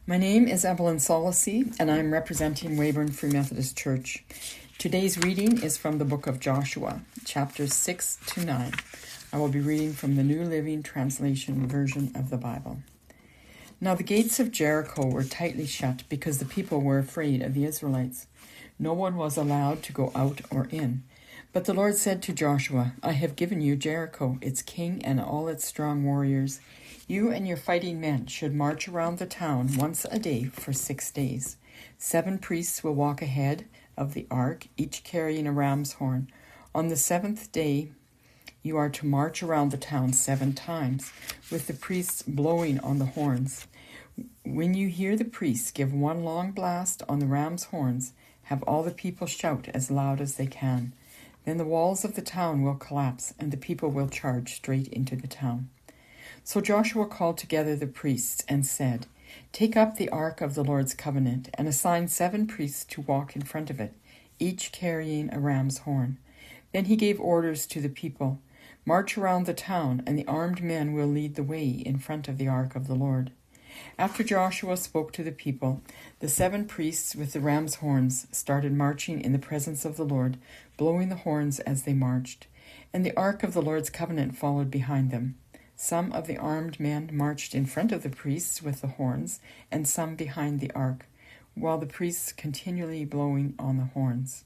My name is Evelyn Solisey, and I'm representing Weyburn Free Methodist Church. Today's reading is from the book of Joshua, chapters 6 to 9. I will be reading from the New Living Translation version of the Bible. Now the gates of Jericho were tightly shut because the people were afraid of the Israelites. No one was allowed to go out or in. But the Lord said to Joshua, I have given you Jericho, its king and all its strong warriors. You and your fighting men should march around the town once a day for 6 days. 7 priests will walk ahead of the ark, each carrying a ram's horn. On the 7th day, you are to march around the town 7 times, with the priests blowing on the horns. When you hear the priests give one long blast on the ram's horns, have all the people shout as loud as they can. Then the walls of the town will collapse, and the people will charge straight into the town. So Joshua called together the priests and said, Take up the ark of the Lord's covenant and assign 7 priests to walk in front of it, each carrying a ram's horn. Then he gave orders to the people, March around the town, and the armed men will lead the way in front of the ark of the Lord. After Joshua spoke to the people, the 7 priests with the ram's horns started marching in the presence of the Lord, blowing the horns as they marched. And the ark of the Lord's covenant followed behind them. Some of the armed men marched in front of the priests with the horns, and some behind the ark, while the priests continually blowing on the horns.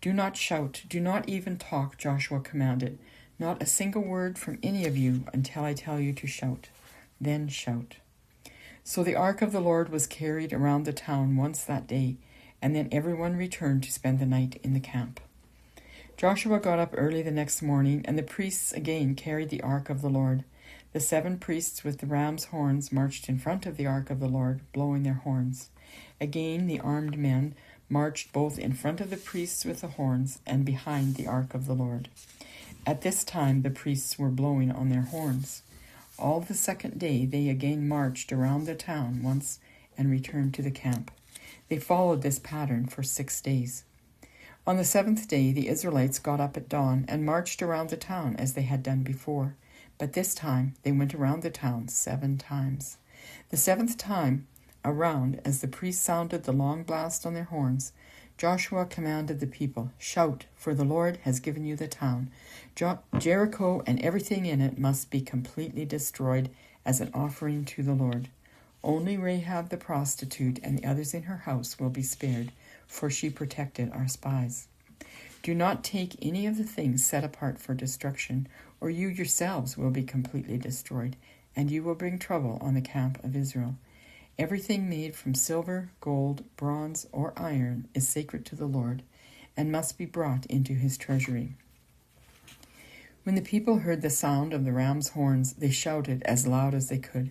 Do not shout, do not even talk, Joshua commanded. Not a single word from any of you until I tell you to shout. Then shout. So the ark of the Lord was carried around the town once that day, and then everyone returned to spend the night in the camp. Joshua got up early the next morning, and the priests again carried the ark of the Lord. The 7 priests with the ram's horns marched in front of the ark of the Lord, blowing their horns. Again the armed men marched both in front of the priests with the horns and behind the ark of the Lord. At this time the priests were blowing on their horns. All the second day they again marched around the town once and returned to the camp. They followed this pattern for 6 days. On the 7th day the Israelites got up at dawn and marched around the town as they had done before. But this time they went around the town 7 times. The 7th time around, as the priests sounded the long blast on their horns, Joshua commanded the people, Shout, for the Lord has given you the town. Jericho and everything in it must be completely destroyed as an offering to the Lord. Only Rahab the prostitute and the others in her house will be spared, for she protected our spies. Do not take any of the things set apart for destruction, or you yourselves will be completely destroyed, and you will bring trouble on the camp of Israel. Everything made from silver, gold, bronze, or iron is sacred to the Lord, and must be brought into his treasury. When the people heard the sound of the ram's horns, they shouted as loud as they could.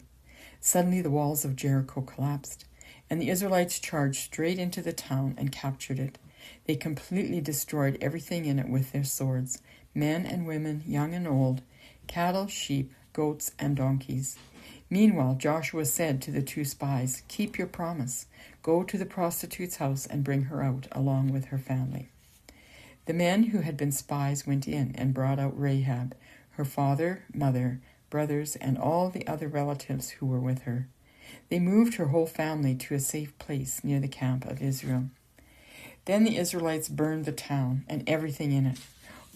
Suddenly the walls of Jericho collapsed, and the Israelites charged straight into the town and captured it. They completely destroyed everything in it with their swords, men and women, young and old, cattle, sheep, goats, and donkeys. Meanwhile, Joshua said to the 2 spies, Keep your promise. Go to the prostitute's house and bring her out, along with her family. The men who had been spies went in and brought out Rahab, her father, mother, brothers, and all the other relatives who were with her. They moved her whole family to a safe place near the camp of Israel. Then the Israelites burned the town and everything in it.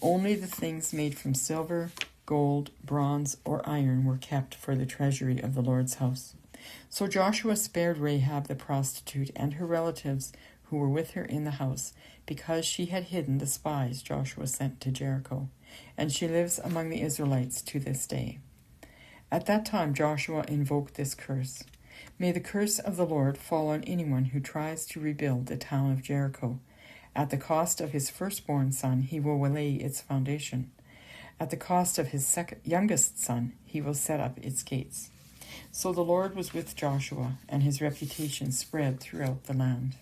Only the things made from silver, gold, bronze, or iron were kept for the treasury of the Lord's house. So Joshua spared Rahab the prostitute and her relatives who were with her in the house, because she had hidden the spies Joshua sent to Jericho, and she lives among the Israelites to this day. At that time Joshua invoked this curse. May the curse of the Lord fall on anyone who tries to rebuild the town of Jericho. At the cost of his firstborn son, he will lay its foundation. At the cost of his youngest son, he will set up its gates. So the Lord was with Joshua, and his reputation spread throughout the land.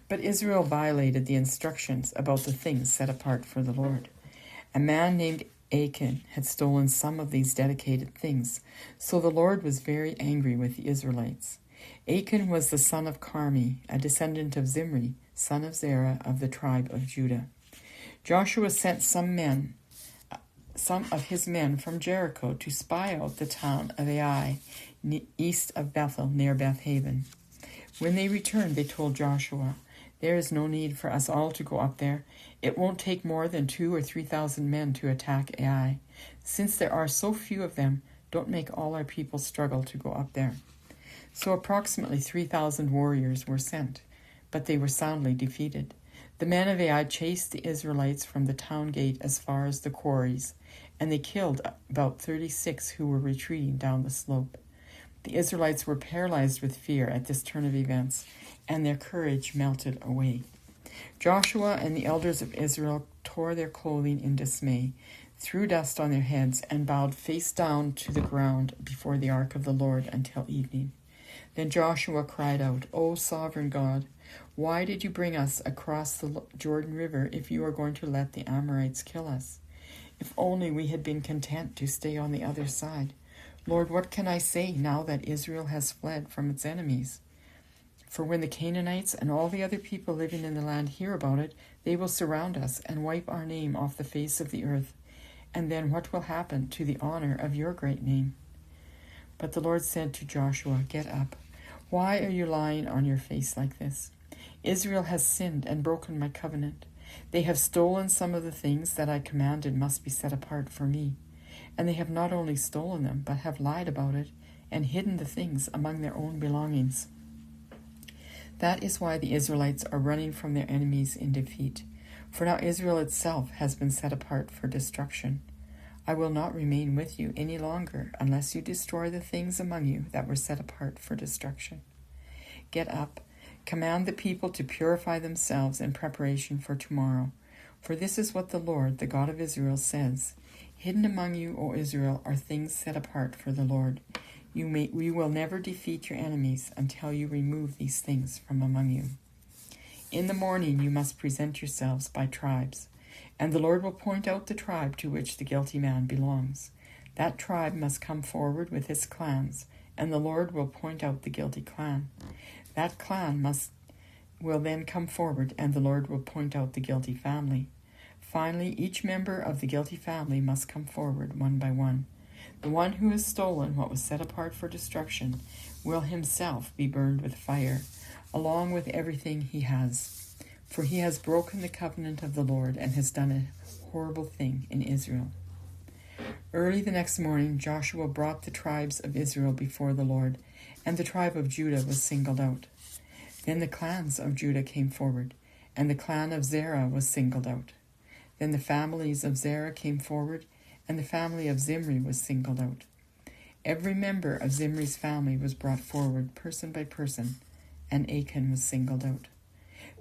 But Israel violated the instructions about the things set apart for the Lord. A man named Achan had stolen some of these dedicated things, so the Lord was very angry with the Israelites. Achan was the son of Carmi, a descendant of Zimri, son of Zerah of the tribe of Judah. Joshua sent some of his men from Jericho to spy out the town of Ai, east of Bethel, near Beth-haven. When they returned, they told Joshua, "There is no need for us all to go up there. It won't take more than 2,000 or 3,000 men to attack Ai. Since there are so few of them, don't make all our people struggle to go up there." So approximately 3,000 warriors were sent, but they were soundly defeated. The men of Ai chased the Israelites from the town gate as far as the quarries, and they killed about 36 who were retreating down the slope. The Israelites were paralyzed with fear at this turn of events, and their courage melted away. Joshua and the elders of Israel tore their clothing in dismay, threw dust on their heads, and bowed face down to the ground before the ark of the Lord until evening. Then Joshua cried out, "O sovereign God, why did you bring us across the Jordan River if you are going to let the Amorites kill us? If only we had been content to stay on the other side. Lord, what can I say now that Israel has fled from its enemies? For when the Canaanites and all the other people living in the land hear about it, they will surround us and wipe our name off the face of the earth. And then what will happen to the honor of your great name?" But the Lord said to Joshua, "Get up. Why are you lying on your face like this? Israel has sinned and broken my covenant. They have stolen some of the things that I commanded must be set apart for me. And they have not only stolen them, but have lied about it and hidden the things among their own belongings. That is why the Israelites are running from their enemies in defeat. For now Israel itself has been set apart for destruction. I will not remain with you any longer unless you destroy the things among you that were set apart for destruction. Get up, command the people to purify themselves in preparation for tomorrow. For this is what the Lord, the God of Israel, says. Hidden among you, O Israel, are things set apart for the Lord. We will never defeat your enemies until you remove these things from among you. In the morning you must present yourselves by tribes, and the Lord will point out the tribe to which the guilty man belongs. That tribe must come forward with its clans, and the Lord will point out the guilty clan. That clan will then come forward, and the Lord will point out the guilty family. Finally, each member of the guilty family must come forward one by one. The one who has stolen what was set apart for destruction will himself be burned with fire, along with everything he has. For he has broken the covenant of the Lord and has done a horrible thing in Israel. Early the next morning, Joshua brought the tribes of Israel before the Lord, and the tribe of Judah was singled out. Then the clans of Judah came forward, and the clan of Zerah was singled out. Then the families of Zerah came forward, and the family of Zimri was singled out. Every member of Zimri's family was brought forward, person by person, and Achan was singled out.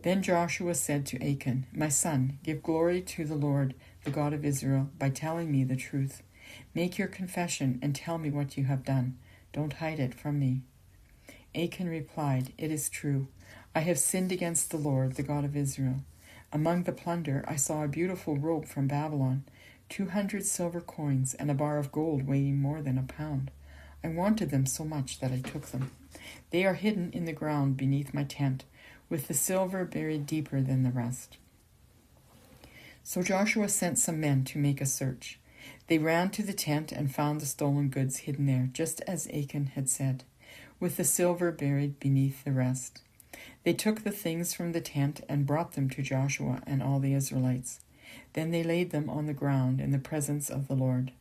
Then Joshua said to Achan, "My son, give glory to the Lord, the God of Israel, by telling me the truth. Make your confession and tell me what you have done. Don't hide it from me." Achan replied, "It is true. I have sinned against the Lord, the God of Israel. Among the plunder I saw a beautiful robe from Babylon, 200 silver coins, and a bar of gold weighing more than a pound. I wanted them so much that I took them. They are hidden in the ground beneath my tent, with the silver buried deeper than the rest." So Joshua sent some men to make a search. They ran to the tent and found the stolen goods hidden there, just as Achan had said, with the silver buried beneath the rest. They took the things from the tent and brought them to Joshua and all the Israelites. Then they laid them on the ground in the presence of the Lord.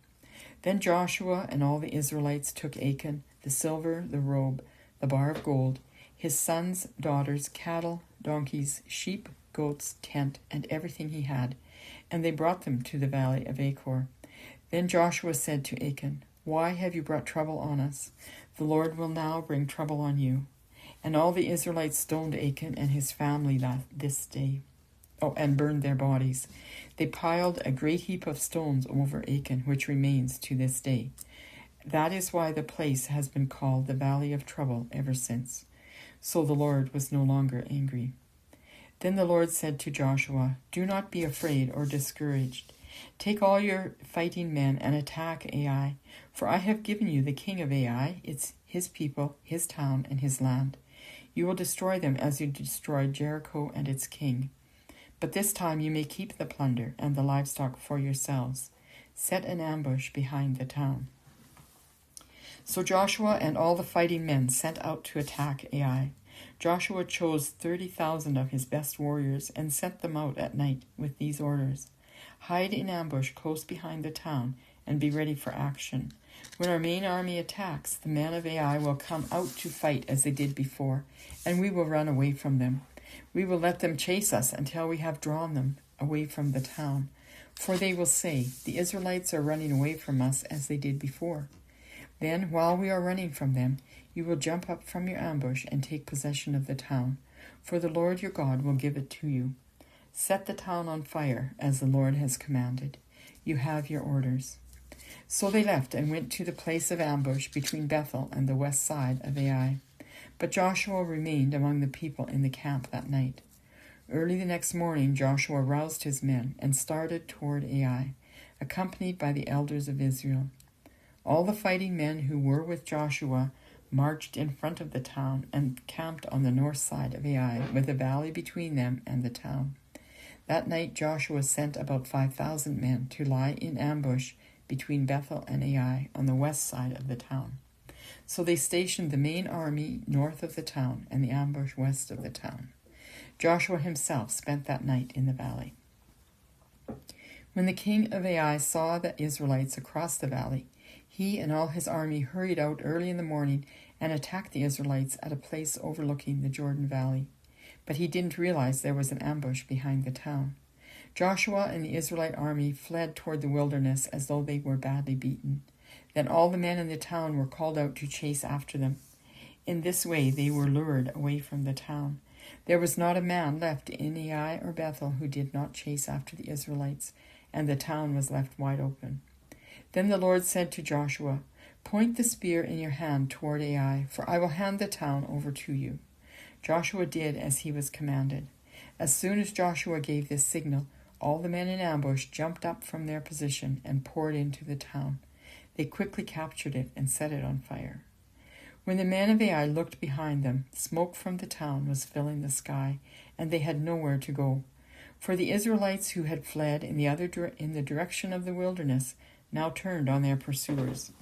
Then Joshua and all the Israelites took Achan, the silver, the robe, the bar of gold, his sons, daughters, cattle, donkeys, sheep, goats, tent, and everything he had, and they brought them to the valley of Achor. Then Joshua said to Achan, "Why have you brought trouble on us? The Lord will now bring trouble on you." And all the Israelites stoned Achan and his family this day, and burned their bodies. They piled a great heap of stones over Achan, which remains to this day. That is why the place has been called the Valley of Trouble ever since. So the Lord was no longer angry. Then the Lord said to Joshua, "Do not be afraid or discouraged. Take all your fighting men and attack Ai, for I have given you the king of Ai, his people, his town, and his land. You will destroy them as you destroyed Jericho and its king. But this time you may keep the plunder and the livestock for yourselves. Set an ambush behind the town." So Joshua and all the fighting men set out to attack Ai. Joshua chose 30,000 of his best warriors and sent them out at night with these orders: hide in ambush close behind the town and be ready for action. When our main army attacks, the men of Ai will come out to fight as they did before, and we will run away from them. We will let them chase us until we have drawn them away from the town. For they will say, the Israelites are running away from us as they did before. Then, while we are running from them, you will jump up from your ambush and take possession of the town, for the Lord your God will give it to you. Set the town on fire, as the Lord has commanded. You have your orders. So they left and went to the place of ambush between Bethel and the west side of Ai. But Joshua remained among the people in the camp that night. Early the next morning, Joshua roused his men and started toward Ai, accompanied by the elders of Israel. All the fighting men who were with Joshua marched in front of the town and camped on the north side of Ai, with a valley between them and the town. That night Joshua sent about 5,000 men to lie in ambush between Bethel and Ai on the west side of the town. So they stationed the main army north of the town and the ambush west of the town. Joshua himself spent that night in the valley. When the king of Ai saw the Israelites across the valley, he and all his army hurried out early in the morning and attacked the Israelites at a place overlooking the Jordan Valley. But he didn't realize there was an ambush behind the town. Joshua and the Israelite army fled toward the wilderness as though they were badly beaten. Then all the men in the town were called out to chase after them. In this way they were lured away from the town. There was not a man left in Ai or Bethel who did not chase after the Israelites, and the town was left wide open. Then the Lord said to Joshua, "Point the spear in your hand toward Ai, for I will hand the town over to you." Joshua did as he was commanded. As soon as Joshua gave this signal, all the men in ambush jumped up from their position and poured into the town. They quickly captured it and set it on fire. When the men of Ai looked behind them, smoke from the town was filling the sky, and they had nowhere to go. For the Israelites who had fled in the direction of the wilderness now turned on their pursuers.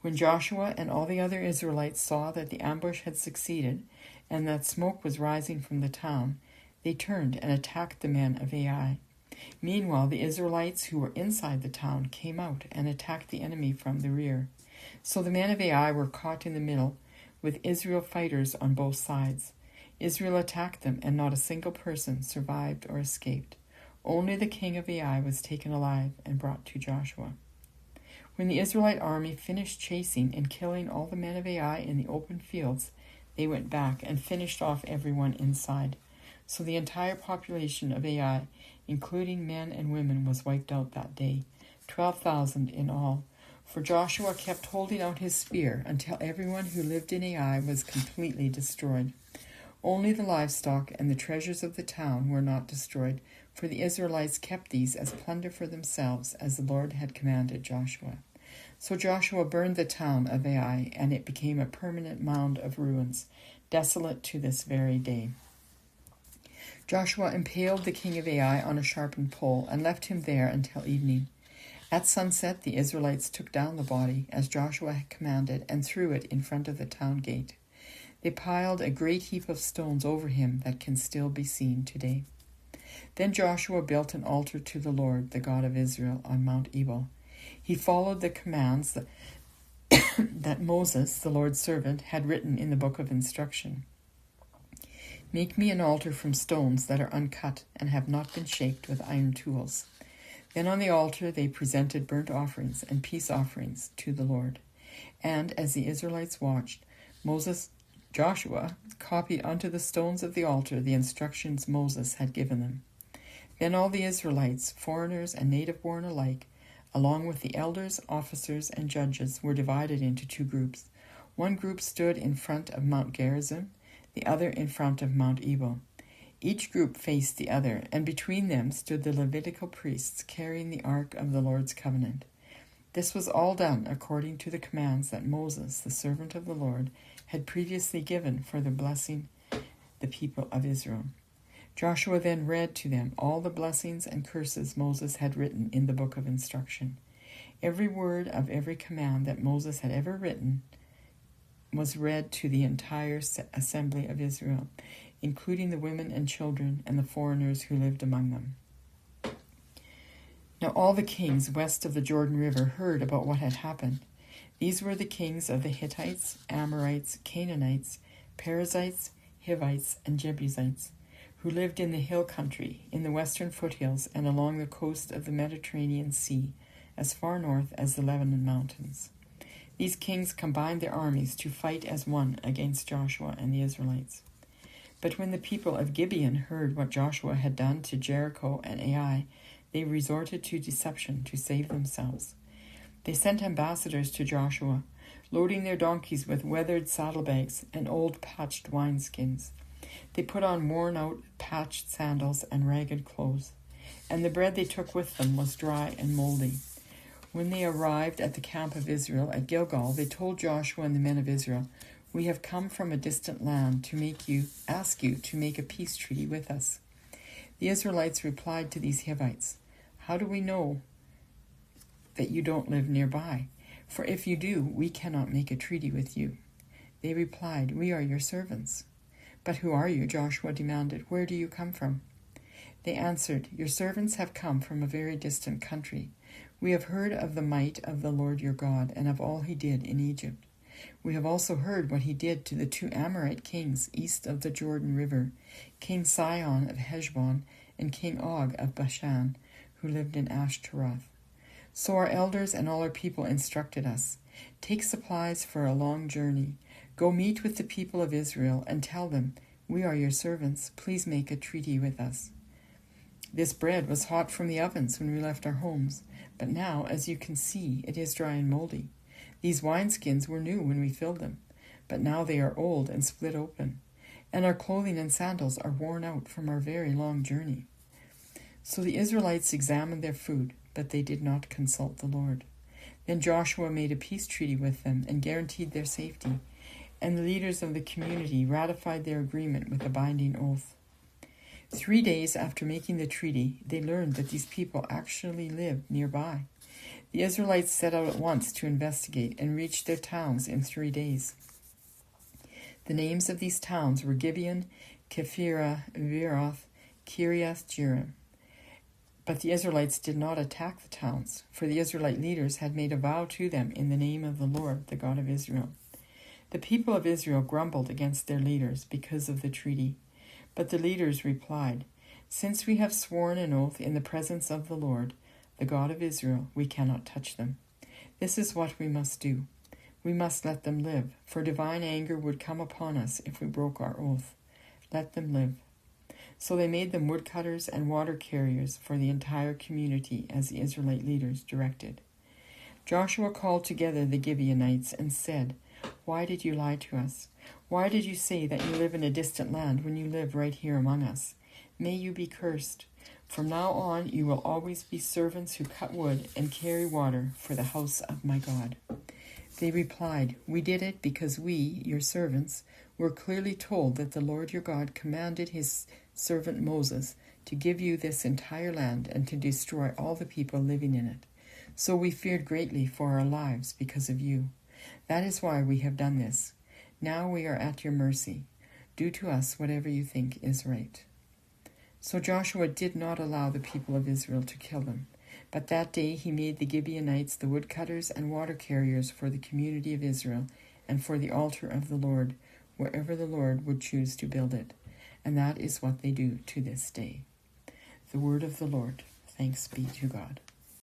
When Joshua and all the other Israelites saw that the ambush had succeeded and that smoke was rising from the town, they turned and attacked the men of Ai. Meanwhile, the Israelites who were inside the town came out and attacked the enemy from the rear. So the men of Ai were caught in the middle, with Israel fighters on both sides. Israel attacked them, and not a single person survived or escaped. Only the king of Ai was taken alive and brought to Joshua. When the Israelite army finished chasing and killing all the men of Ai in the open fields, they went back and finished off everyone inside. So the entire population of Ai, including men and women, was wiped out that day, 12,000 in all. For Joshua kept holding out his spear until everyone who lived in Ai was completely destroyed. Only the livestock and the treasures of the town were not destroyed, for the Israelites kept these as plunder for themselves, as the Lord had commanded Joshua. So Joshua burned the town of Ai, and it became a permanent mound of ruins, desolate to this very day. Joshua impaled the king of Ai on a sharpened pole and left him there until evening. At sunset, the Israelites took down the body, as Joshua had commanded, and threw it in front of the town gate. They piled a great heap of stones over him that can still be seen today. Then Joshua built an altar to the Lord, the God of Israel, on Mount Ebal. He followed the commands that Moses, the Lord's servant, had written in the book of instruction. "Make me an altar from stones that are uncut and have not been shaped with iron tools." Then on the altar they presented burnt offerings and peace offerings to the Lord. And as the Israelites watched, Joshua copied onto the stones of the altar the instructions Moses had given them. Then all the Israelites, foreigners and native-born alike, along with the elders, officers, and judges, were divided into two groups. One group stood in front of Mount Gerizim, the other in front of Mount Ebal. Each group faced the other, and between them stood the Levitical priests carrying the ark of the Lord's covenant. This was all done according to the commands that Moses, the servant of the Lord, had previously given for the blessing the people of Israel. Joshua then read to them all the blessings and curses Moses had written in the book of instruction. Every word of every command that Moses had ever written was read to the entire assembly of Israel, including the women and children and the foreigners who lived among them. Now all the kings west of the Jordan River heard about what had happened. These were the kings of the Hittites, Amorites, Canaanites, Perizzites, Hivites, and Jebusites, who lived in the hill country, in the western foothills, and along the coast of the Mediterranean Sea, as far north as the Lebanon Mountains. These kings combined their armies to fight as one against Joshua and the Israelites. But when the people of Gibeon heard what Joshua had done to Jericho and Ai, they resorted to deception to save themselves. They sent ambassadors to Joshua, loading their donkeys with weathered saddlebags and old patched wineskins. They put on worn-out patched sandals and ragged clothes, and the bread they took with them was dry and moldy. When they arrived at the camp of Israel at Gilgal, they told Joshua and the men of Israel, "We have come from a distant land to ask you to make a peace treaty with us." The Israelites replied to these Hivites, "How do we know that you don't live nearby? For if you do, we cannot make a treaty with you." They replied, "We are your servants." "But who are you?" Joshua demanded. "Where do you come from?" They answered, "Your servants have come from a very distant country. We have heard of the might of the Lord your God and of all he did in Egypt. We have also heard what he did to the 2 Amorite kings east of the Jordan River, King Sihon of Heshbon and King Og of Bashan, who lived in Ashtaroth. So our elders and all our people instructed us, 'Take supplies for a long journey. Go meet with the people of Israel and tell them, "We are your servants. Please make a treaty with us." This bread was hot from the ovens when we left our homes, but now, as you can see, it is dry and moldy. These wineskins were new when we filled them, but now they are old and split open, and our clothing and sandals are worn out from our very long journey." So the Israelites examined their food, but they did not consult the Lord. Then Joshua made a peace treaty with them and guaranteed their safety, and the leaders of the community ratified their agreement with a binding oath. 3 days after making the treaty, they learned that these people actually lived nearby. The Israelites set out at once to investigate and reached their towns in 3 days. The names of these towns were Gibeon, Kephirah, Beeroth, Kiriath Jearim. But the Israelites did not attack the towns, for the Israelite leaders had made a vow to them in the name of the Lord, the God of Israel. The people of Israel grumbled against their leaders because of the treaty. But the leaders replied, "Since we have sworn an oath in the presence of the Lord, the God of Israel, we cannot touch them. This is what we must do. We must let them live, for divine anger would come upon us if we broke our oath. Let them live." So they made them woodcutters and water carriers for the entire community, as the Israelite leaders directed. Joshua called together the Gibeonites and said, "Why did you lie to us? Why did you say that you live in a distant land when you live right here among us? May you be cursed. From now on you will always be servants who cut wood and carry water for the house of my God." They replied, "We did it because we, your servants, were clearly told that the Lord your God commanded his servant Moses to give you this entire land and to destroy all the people living in it. So we feared greatly for our lives because of you. That is why we have done this. Now we are at your mercy. Do to us whatever you think is right." So Joshua did not allow the people of Israel to kill them, but that day he made the Gibeonites the woodcutters and water carriers for the community of Israel and for the altar of the Lord, wherever the Lord would choose to build it. And that is what they do to this day. The word of the Lord. Thanks be to God.